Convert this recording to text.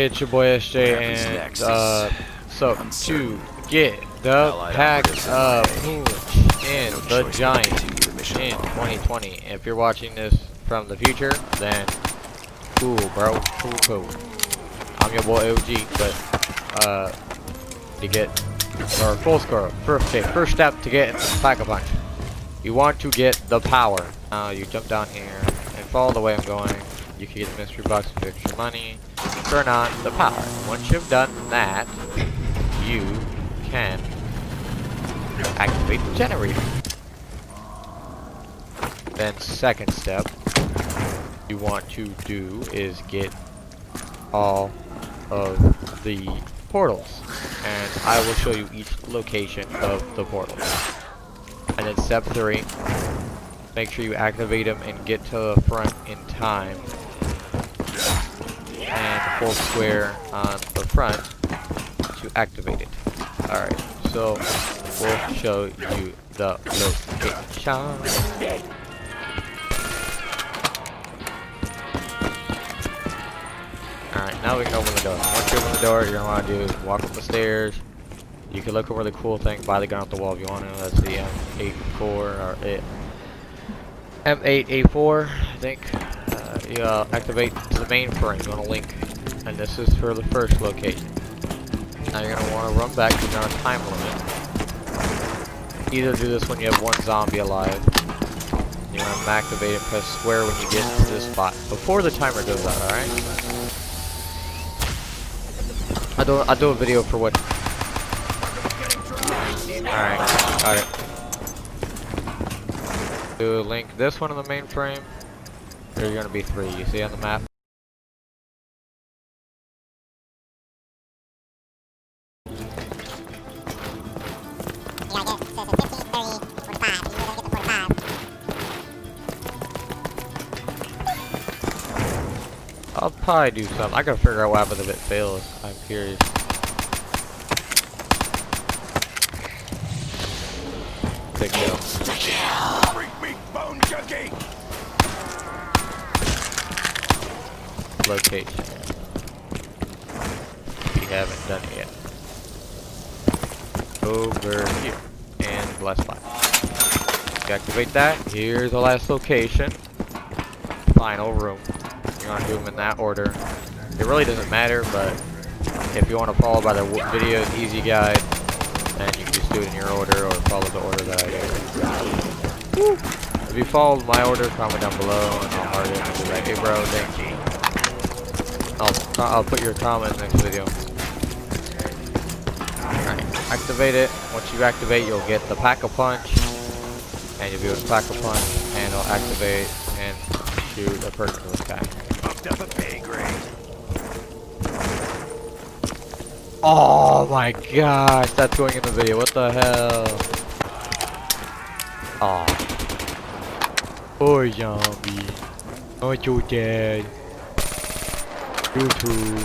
It's your boy SJ, and so to get the PackaPunch in TheGiant in 2020. If you're watching this from the future, then cool, bro, cool. I'm your boy OG, but to get our full score, first step to get PackaPunch, you want to get the power. You jump down here and follow the way I'm going. You can get the mystery box with extra money. Turn on the power. Once you've done that, you can activate the generator. Then second step you want to do is get all of the portals, and I will show you each location of the portals. And then step 3, make sure you activate them and get to the front in time, and hold square on the front to activate it. Alright, so we'll show you the location. Alright, now we can open the door. Once you open the door, you're going to want to do is walk up the stairs. You can look over the cool thing, buy the gun off the wall if you want to. That's the M84 or M8A4, I think. You activate to the mainframe on a link, and this is for the first location. Now you're going to want to run back because you're on a time limit. Either do this when you have one zombie alive. You want to activate it, press square when you get to this spot before the timer goes out. Alright? I'll do a video for what. Alright, got it. Do link this one on the mainframe. There's gonna be 3. You see on the map? I'll probably do something. I gotta figure out what happens if it fails. I'm curious. Big deal. Location. We haven't done it yet. Over here. And the last spot. Activate that. Here's the last location. Final room. You want to do them in that order. It really doesn't matter, but if you want to follow by the video's easy guide, then you can just do it in your order or follow the order that I do. Woo. If you followed my order, comment down below and I'll heart it and be like, hey bro, thank you. I'll put your comment in the next video. Alright, activate it. Once you activate, you'll get the PackaPunch, and you'll be able to PackaPunch, and it'll activate and shoot a person in the sky. Up a pay grade. Oh my gosh, that's going in the video. What the hell? Oh. Poor zombie. Aren't you dead? You too.